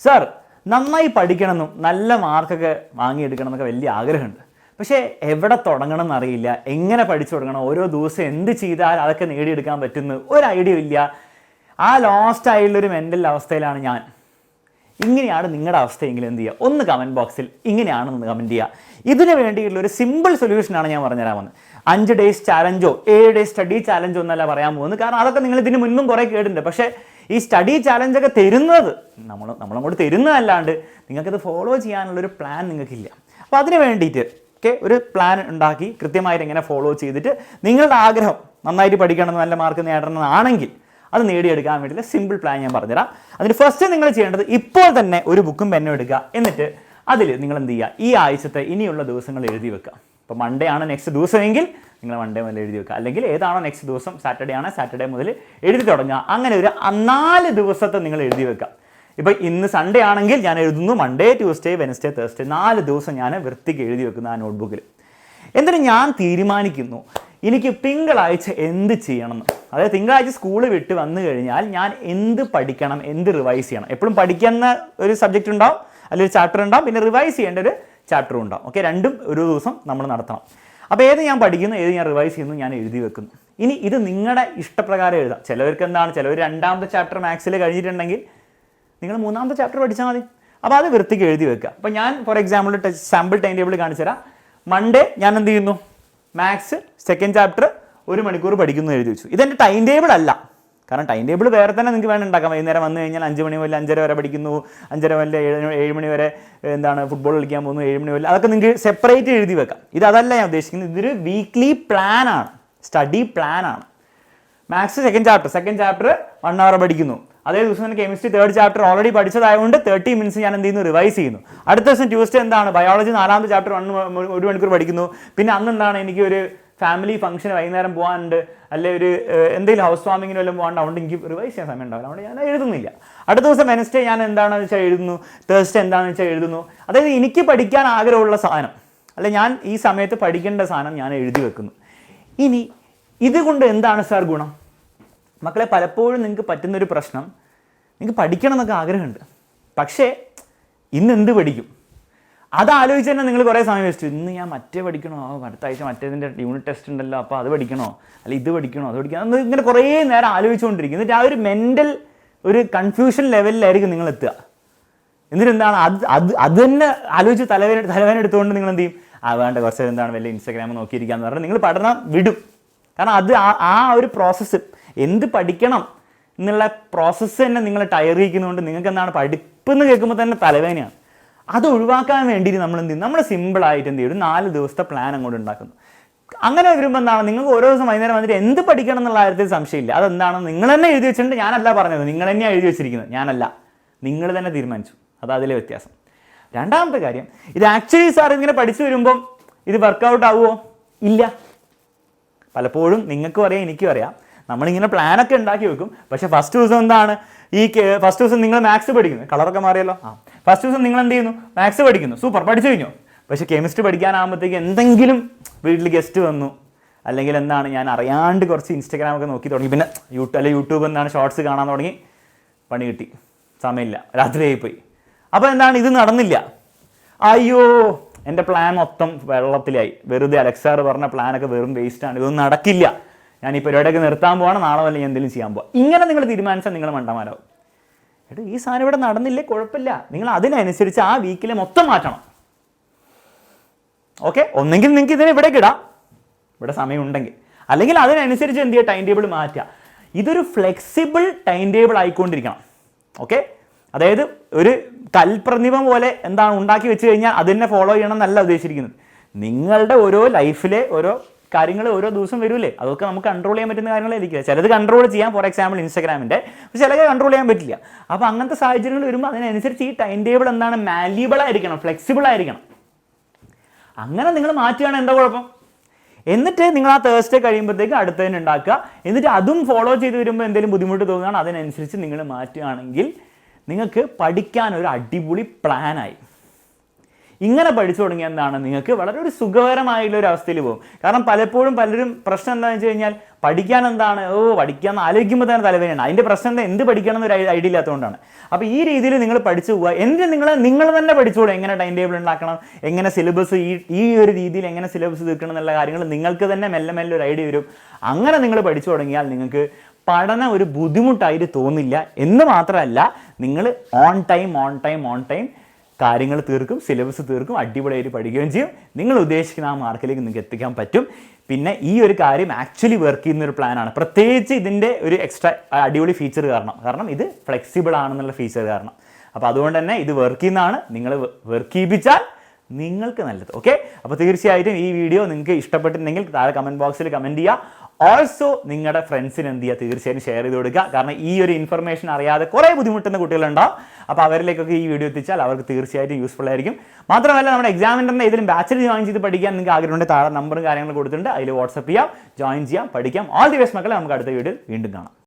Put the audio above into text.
Sir നന്നായി പഠിക്കണമെന്നും നല്ല മാർക്കൊക്കെ വാങ്ങിയെടുക്കണം എന്നൊക്കെ വലിയ ആഗ്രഹമുണ്ട്. പക്ഷേ എവിടെ തുടങ്ങണം എന്നറിയില്ല, എങ്ങനെ പഠിച്ചു തുടങ്ങണം, ഓരോ ദിവസം എന്ത് ചെയ്താൽ അതൊക്കെ നേടിയെടുക്കാൻ പറ്റുന്നു ഒരു ഐഡിയ ഇല്ല. ആ ലോസ്റ്റ് ആയിട്ടുള്ളൊരു മെൻ്റൽ അവസ്ഥയിലാണ് ഞാൻ. ഇങ്ങനെയാണ് നിങ്ങളുടെ അവസ്ഥയെങ്കിലും എന്ത് ചെയ്യുക, ഒന്ന് കമൻറ്റ് ബോക്സിൽ ഇങ്ങനെയാണെന്ന് കമൻറ്റ് ചെയ്യുക. ഇതിന് വേണ്ടിയിട്ടുള്ള ഒരു സിമ്പിൾ സൊല്യൂഷനാണ് ഞാൻ പറഞ്ഞുതരാൻ വന്നത്. 5 ഡേയ്സ് ചാലഞ്ചോ 7 ഡേയ്സ് സ്റ്റഡി ചാലഞ്ചോ എന്നല്ല പറയാൻ പോകുന്നത്. കാരണം അതൊക്കെ നിങ്ങൾ ഇതിന് മുന്നും കുറേ കേട്ടിട്ടുണ്ട്. പക്ഷേ ഈ സ്റ്റഡി ചാലഞ്ചൊക്കെ തരുന്നത് നമ്മളങ്ങോട്ട് തരുന്നതല്ലാണ്ട് നിങ്ങൾക്കത് ഫോളോ ചെയ്യാനുള്ളൊരു പ്ലാൻ നിങ്ങൾക്കില്ല. അപ്പോൾ അതിന് വേണ്ടിയിട്ട് ഒരു പ്ലാൻ ഉണ്ടാക്കി കൃത്യമായിട്ട് എങ്ങനെ ഫോളോ ചെയ്തിട്ട് നിങ്ങളുടെ ആഗ്രഹം നന്നായിട്ട് പഠിക്കണം, നല്ല മാർക്ക് നേടണമെന്നാണെങ്കിൽ അത് നേടിയെടുക്കാൻ വേണ്ടിയിട്ട് സിമ്പിൾ പ്ലാൻ ഞാൻ പറഞ്ഞുതരാം. അതിന് ഫസ്റ്റ് നിങ്ങൾ ചെയ്യേണ്ടത് ഇപ്പോൾ തന്നെ ഒരു ബുക്കും പെന്നും എടുക്കുക. എന്നിട്ട് അതിൽ നിങ്ങൾ എന്ത് ചെയ്യുക, ഈ ആഴ്ചത്തെ ഇനിയുള്ള ദിവസങ്ങൾ എഴുതി വെക്കുക. ഇപ്പോൾ മൺഡേ ആണ് നെക്സ്റ്റ് ദിവസമെങ്കിൽ നിങ്ങൾ മൺഡേ മുതൽ എഴുതി വെക്കുക. അല്ലെങ്കിൽ ഏതാണോ നെക്സ്റ്റ് ദിവസം, സാറ്റർഡേ ആണ് സാറ്റർഡേ മുതൽ എഴുതി തുടങ്ങുക. അങ്ങനെ ഒരു 4 ദിവസത്തെ നിങ്ങൾ എഴുതി വെക്കുക. ഇപ്പോൾ ഇന്ന് സൺഡേ ആണെങ്കിൽ ഞാൻ എഴുതുന്നു മൺഡേ, ട്യൂസ്ഡേ, വെനസ്ഡേ, തേഴ്സ്ഡേ 4 ദിവസം ഞാൻ വൃത്തിക്ക് എഴുതി വെക്കുന്നു ആ നോട്ട്ബുക്കിൽ. എന്നിട്ട് ഞാൻ തീരുമാനിക്കുന്നു എനിക്ക് തിങ്കളാഴ്ച എന്ത് ചെയ്യണമെന്ന്. അതായത് തിങ്കളാഴ്ച സ്കൂൾ വിട്ട് വന്നു കഴിഞ്ഞാൽ ഞാൻ എന്ത് പഠിക്കണം, എന്ത് റിവൈസ് ചെയ്യണം. എപ്പോഴും പഠിക്കുന്ന ഒരു സബ്ജക്റ്റ് ഉണ്ടാവും, അല്ലെങ്കിൽ ഒരു ചാപ്റ്റർ ഉണ്ടാവും, പിന്നെ റിവൈസ് ചെയ്യേണ്ട ഒരു ചാപ്റ്ററും ഉണ്ടാവും. ഓക്കെ, രണ്ടും ഒരു ദിവസം നമ്മൾ നടത്തണം. അപ്പോൾ ഏത് ഞാൻ പഠിക്കുന്നു, ഏത് ഞാൻ റിവൈസ് ചെയ്യുന്നു, ഞാൻ എഴുതി വെക്കുന്നു. ഇനി ഇത് നിങ്ങളുടെ ഇഷ്ടപ്രകാരം എഴുതാം. ചിലവർക്ക് എന്താണ്, ചിലവർ 2ാമത്തെ ചാപ്റ്റർ മാത്സിൽ കഴിഞ്ഞിട്ടുണ്ടെങ്കിൽ നിങ്ങൾ 3ാമത്തെ ചാപ്റ്റർ പഠിച്ചാൽ മതി. അപ്പോൾ അത് വൃത്തിക്ക് എഴുതി വെക്കുക. അപ്പോൾ ഞാൻ for example sample time table കാണിച്ചു തരാം. മൺഡേ ഞാൻ എന്ത് ചെയ്യുന്നു, മാത്സ് 2nd ചാപ്റ്റർ 1 മണിക്കൂർ പഠിക്കുന്നു എഴുതി വെച്ചു. ഇതെൻ്റെ ടൈം ടേബിൾ അല്ല. കാരണം ടൈം ടേബിൾ വേറെ തന്നെ നിങ്ങൾക്ക് വേണം ഉണ്ടാക്കാം. വൈകുന്നേരം വന്നു കഴിഞ്ഞാൽ 5 മണി മുതൽ 5:30 വരെ പഠിക്കുന്നു, 5:30 മുതൽ 7 മണി വരെ എന്താണ് ഫുട്ബോൾ കളിക്കാൻ പോകുന്നു, 7 മണി മുതൽ, അതൊക്കെ നിങ്ങൾക്ക് സെപ്പറേറ്റ് എഴുതി വെക്കാം. ഇതല്ല ഞാൻ ഉദ്ദേശിക്കുന്നത്. ഇതൊരു വീക്ക്ലി പ്ലാനാണ്, സ്റ്റഡി പ്ലാനാണ്. മാത്സ് 2nd ചാപ്റ്റർ 1 hour പഠിക്കുന്നു. അതേ ദിവസം തന്നെ കെമിസ്ട്രി 3rd ചാപ്റ്റർ ഓൾറെഡി പഠിച്ചതായതുകൊണ്ട് 30 മിനിറ്റ്സ് ഞാൻ എന്ത് ചെയ്യുന്നു, റിവൈസ് ചെയ്യുന്നു. അടുത്ത ദിവസം ട്യൂസ്ഡേ എന്താണ്, ബയോളജി 4ാമത്തെ ചാപ്റ്റർ 1 മണിക്കൂർ പഠിക്കുന്നു. പിന്നെ അന്ന് എന്താണ്, എനിക്ക് ഒരു ഫാമിലി ഫംഗ്ഷൻ വൈകുന്നേരം പോകാനുണ്ട്, അല്ലെങ്കിൽ ഒരു എന്തെങ്കിലും ഹൗസ് വാമിങ്ങിന് വല്ലതും പോകാണ്ട്, അതുകൊണ്ട് എനിക്ക് റിവൈസ് ചെയ്യാൻ സമയം ഉണ്ടാവില്ല, അതുകൊണ്ട് ഞാൻ എഴുതുന്നില്ല. അടുത്ത ദിവസം വെനസ്ഡേ ഞാൻ എന്താണെന്ന് വെച്ചാൽ എഴുതുന്നു, തേഴ്സ്ഡേ എന്താണെന്ന് വെച്ചാൽ എഴുതുന്നു. അതായത് എനിക്ക് പഠിക്കാൻ ആഗ്രഹമുള്ള സാധനം, അല്ലെ ഞാൻ ഈ സമയത്ത് പഠിക്കേണ്ട സാധനം ഞാൻ എഴുതി വെക്കുന്നു. ഇനി ഇതുകൊണ്ട് എന്താണ് സാർ ഗുണം? മക്കളെ, പലപ്പോഴും നിങ്ങൾക്ക് പറ്റുന്നൊരു പ്രശ്നം, നിങ്ങൾക്ക് പഠിക്കണം എന്നൊക്കെ ആഗ്രഹമുണ്ട്, പക്ഷേ ഇന്ന് എന്ത് പഠിക്കും അതാലോചിച്ച് തന്നെ നിങ്ങൾ കുറേ സമയം വെച്ചു. ഇന്ന് ഞാൻ മറ്റേ പഠിക്കണോ, അടുത്ത ആഴ്ച മറ്റേതിൻ്റെ യൂണിറ്റ് ടെസ്റ്റ് ഉണ്ടല്ലോ, അപ്പോൾ അത് പഠിക്കണോ, അല്ല ഇത് പഠിക്കണോ, അത് പഠിക്കണോ എന്ന് ഇങ്ങനെ കുറേ നേരം ആലോചിച്ചുകൊണ്ടിരിക്കും. എന്നിട്ട് ആ ഒരു മെൻ്റൽ ഒരു കൺഫ്യൂഷൻ ലെവലിലായിരിക്കും നിങ്ങൾ എത്തുക. എന്നിട്ട് എന്താണ് അത് തന്നെ ആലോചിച്ച് തലവേദന എടുത്തുകൊണ്ട് നിങ്ങൾ എന്ത് ചെയ്യും, വേണ്ട കുറച്ച് എന്താണ് വലിയ ഇൻസ്റ്റാഗ്രാം നോക്കിയിരിക്കാന്ന് പറഞ്ഞാൽ നിങ്ങൾ പഠനം വിടും. കാരണം അത് ആ ഒരു പ്രോസസ്സ്, എന്ത് പഠിക്കണം എന്നുള്ള പ്രോസസ്സ് തന്നെ നിങ്ങൾ ടയർ ചെയ്യിക്കുന്നതുകൊണ്ട് നിങ്ങൾക്ക് എന്താണ് പഠിപ്പെന്ന് കേൾക്കുമ്പോൾ തന്നെ തലവേദനയാണ്. അത് ഒഴിവാക്കാൻ വേണ്ടിയിട്ട് നമ്മൾ എന്ത് ചെയ്യും, നമ്മൾ സിമ്പിളായിട്ട് എന്ത് ചെയ്യും, ഒരു 4 ദിവസത്തെ പ്ലാൻ അങ്ങോട്ട് ഉണ്ടാക്കുന്നു. അങ്ങനെ വരുമ്പോൾ എന്താണ്, നിങ്ങൾക്ക് ഓരോ ദിവസം വൈകുന്നേരം വന്നിട്ട് എന്ത് പഠിക്കണം എന്നുള്ള കാര്യത്തിൽ സംശയമില്ല. അതെന്താണെന്ന് നിങ്ങൾ തന്നെ എഴുതി വെച്ചിട്ടുണ്ട്. ഞാനല്ല പറഞ്ഞത്, നിങ്ങൾ തന്നെയാണ് എഴുതി വെച്ചിരിക്കുന്നത്, ഞാനല്ല. നിങ്ങൾ തന്നെ തീരുമാനിച്ചു. അത് അതിലെ വ്യത്യാസം. 2ാമത്തെ കാര്യം, ഇത് ആക്ച്വലി സാർ ഇങ്ങനെ പഠിച്ചു വരുമ്പം ഇത് വർക്കൗട്ട് ആവുമോ? ഇല്ല. പലപ്പോഴും നിങ്ങൾക്കും അറിയാം, എനിക്കും അറിയാം, നമ്മളിങ്ങനെ പ്ലാനൊക്കെ ഉണ്ടാക്കി വെക്കും. പക്ഷേ ഫസ്റ്റ് ദിവസം എന്താണ്, ഫസ്റ്റ് ദിവസം നിങ്ങൾ മാത്സ് പഠിക്കുന്നു, കളറൊക്കെ മാറിയല്ലോ. ഫസ്റ്റ് ദിവസം നിങ്ങൾ എന്ത് ചെയ്യുന്നു, മാത്സ് പഠിക്കുന്നു, സൂപ്പർ പഠിച്ചു കഴിഞ്ഞു. പക്ഷേ കെമിസ്ട്രി പഠിക്കാനാകുമ്പോഴത്തേക്ക് എന്തെങ്കിലും വീട്ടിൽ ഗസ്റ്റ് വന്നു, അല്ലെങ്കിൽ എന്താണ് ഞാൻ അറിയാണ്ട് കുറച്ച് ഇൻസ്റ്റാഗ്രാമൊക്കെ നോക്കി തുടങ്ങി, പിന്നെ യൂട്യൂബ് എന്താണ് ഷോർട്സ് കാണാൻ തുടങ്ങി, പണി കിട്ടി, സമയമില്ല, രാത്രിയായിപ്പോയി. അപ്പോൾ എന്താണ്, ഇത് നടന്നില്ല. അയ്യോ, എൻ്റെ പ്ലാൻ മൊത്തം വെള്ളത്തിലായി, വെറുതെ അലക്സാർ പറഞ്ഞ പ്ലാനൊക്കെ വെറും വേസ്റ്റാണ്, ഇതൊന്നും നടക്കില്ല, ഞാൻ ഈ പരിപാടിയൊക്കെ നിർത്താൻ പോവാണ്, നാളെ വല്ല ഞാൻ എന്തെങ്കിലും ചെയ്യാൻ പോവാം. ഇങ്ങനെ നിങ്ങൾ തീരുമാനിച്ചാൽ നിങ്ങൾ മണ്ടന്മാരാവും. എടോ, ഈ സാധനം ഇവിടെ നടന്നില്ലേ കുഴപ്പമില്ല, നിങ്ങൾ അതിനനുസരിച്ച് ആ വീക്കിലെ മൊത്തം മാറ്റണം. ഓക്കെ, ഒന്നെങ്കിൽ നിങ്ങൾക്ക് ഇതിനെ ഇവിടേക്ക് ഇടാം, ഇവിടെ സമയം ഉണ്ടെങ്കിൽ, അല്ലെങ്കിൽ അതിനനുസരിച്ച് എന്ത് ചെയ്യുക, ടൈം ടേബിൾ മാറ്റുക. ഇതൊരു ഫ്ലെക്സിബിൾ ടൈം ടേബിൾ ആയിക്കൊണ്ടിരിക്കണം. ഓക്കെ, അതായത് ഒരു കൽപ്രതിമ പോലെ എന്താണ് ഉണ്ടാക്കി വെച്ച് കഴിഞ്ഞാൽ അതിനെ ഫോളോ ചെയ്യണം എന്നല്ല ഉദ്ദേശിച്ചിരിക്കുന്നത്. നിങ്ങളുടെ ഓരോ ലൈഫിലെ ഓരോ കാര്യങ്ങൾ ഓരോ ദിവസം വരൂലേ, അതൊക്കെ നമുക്ക് കൺട്രോൾ ചെയ്യാൻ പറ്റുന്ന കാര്യങ്ങളായിരിക്കില്ല. ചിലത് കൺട്രോൾ ചെയ്യാം, ഫോർ എക്സാമ്പിൾ ഇൻസ്റ്റാഗ്രാമിൻ്റെ, പക്ഷെ ചിലത് കൺട്രോൾ ചെയ്യാൻ പറ്റില്ല. അപ്പോൾ അങ്ങനത്തെ സാഹചര്യങ്ങൾ വരുമ്പോൾ അതിനനുസരിച്ച് ഈ ടൈം ടേബിൾ എന്താണ്, മാല്യബിൾ ആയിരിക്കണം, ഫ്ലെക്സിബിൾ ആയിരിക്കണം. അങ്ങനെ നിങ്ങൾ മാറ്റുകയാണ് എന്താ കുഴപ്പം? എന്നിട്ട് നിങ്ങൾ ആ തേഴ്സ്ഡേ കഴിയുമ്പോഴത്തേക്ക് അടുത്തതിന് ഉണ്ടാക്കുക. എന്നിട്ട് അതും ഫോളോ ചെയ്ത് വരുമ്പോൾ എന്തെങ്കിലും ബുദ്ധിമുട്ട് തോന്നുകയാണ്, അതിനനുസരിച്ച് നിങ്ങൾ മാറ്റുകയാണെങ്കിൽ നിങ്ങൾക്ക് പഠിക്കാൻ ഒരു അടിപൊളി പ്ലാനായി. ഇങ്ങനെ പഠിച്ചു തുടങ്ങിയാൽ എന്താണ് നിങ്ങൾക്ക് വളരെ ഒരു സുഖകരമായിട്ടുള്ള ഒരു അവസ്ഥയിൽ പോകും. കാരണം പലപ്പോഴും പലരും പ്രശ്നം എന്താണെന്ന് വെച്ച് കഴിഞ്ഞാൽ പഠിക്കാൻ എന്താണ് പഠിക്കാമെന്ന് ആലോചിക്കുമ്പോൾ തന്നെ തലവേദനയാണ്. അതിൻ്റെ പ്രശ്നം എന്താ, എന്ത് പഠിക്കണം എന്നൊരു ഐഡിയ ഇല്ലാത്തതുകൊണ്ടാണ്. അപ്പോൾ ഈ രീതിയിൽ നിങ്ങൾ പഠിച്ചു പോവുക. നിങ്ങൾ തന്നെ പഠിച്ചുകൂടെ എങ്ങനെ ടൈം ടേബിൾ ഉണ്ടാക്കണം, എങ്ങനെ സിലബസ് ഈ ഒരു രീതിയിൽ എങ്ങനെ സിലബസ് തീർക്കണം എന്നുള്ള കാര്യങ്ങൾ നിങ്ങൾക്ക് തന്നെ മെല്ലെ മെല്ലെ ഒരു ഐഡിയ വരും. അങ്ങനെ നിങ്ങൾ പഠിച്ചു തുടങ്ങിയാൽ നിങ്ങൾക്ക് പഠനം ഒരു ബുദ്ധിമുട്ടായിട്ട് തോന്നില്ല എന്ന് മാത്രമല്ല, നിങ്ങൾ ഓൺ ടൈം കാര്യങ്ങൾ തീർക്കും, സിലബസ് തീർക്കും, അടിപൊളിയായിട്ട് പഠിക്കുകയും ചെയ്യും. നിങ്ങൾ ഉദ്ദേശിക്കുന്ന ആ മാർക്കിലേക്ക് നിങ്ങൾക്ക് എത്തിക്കാൻ പറ്റും. പിന്നെ ഈ ഒരു കാര്യം ആക്ച്വലി വർക്ക് ചെയ്യുന്ന ഒരു പ്ലാനാണ്, പ്രത്യേകിച്ച് ഇതിൻ്റെ ഒരു എക്സ്ട്രാ അടിപൊളി ഫീച്ചർ കാരണം ഇത് ഫ്ലെക്സിബിൾ ആണെന്നുള്ള ഫീച്ചർ കാരണം. അപ്പോൾ അതുകൊണ്ട് തന്നെ ഇത് വർക്ക് ചെയ്യുന്നതാണ്. നിങ്ങൾ വർക്ക് ചെയ്യിപ്പിച്ചാൽ നിങ്ങൾക്ക് നല്ലത്. ഓക്കെ, അപ്പോൾ തീർച്ചയായിട്ടും ഈ വീഡിയോ നിങ്ങൾക്ക് ഇഷ്ടപ്പെട്ടിട്ടുണ്ടെങ്കിൽ താഴെ കമൻറ്റ് ബോക്സിൽ കമൻറ്റ് ചെയ്യുക. ഓൾസോ നിങ്ങളുടെ ഫ്രണ്ട്സിന് എന്ത് ചെയ്യുക, തീർച്ചയായും ഷെയർ ചെയ്ത് കൊടുക്കുക. കാരണം ഈ ഒരു ഇൻഫർമേഷൻ അറിയാതെ കുറേ ബുദ്ധിമുട്ടുന്ന കുട്ടികളുണ്ടാവും. അപ്പോൾ അവരിലേക്കൊക്കെ ഈ വീഡിയോ എത്തിച്ചാൽ അവർക്ക് തീർച്ചയായിട്ടും യൂസ്ഫുൾ ആയിരിക്കും. മാത്രമല്ല നമ്മുടെ എക്സാമിൻ്റെ ഏതെങ്കിലും ബാച്ചിൽ ജോയിൻ ചെയ്ത് പഠിക്കാൻ നിങ്ങൾക്ക് ആഗ്രഹമുണ്ട്, താഴെ നമ്പറും കാര്യങ്ങളും കൊടുത്തിട്ടുണ്ട്, അതിൽ വാട്സപ്പ് ചെയ്യാം, ജോയിൻ ചെയ്യാം, പഠിക്കാം. ഓൾ ദി ബെസ്റ്റ് മക്കളെ. നമുക്ക് അടുത്ത വീഡിയോയിൽ വീണ്ടും കാണാം.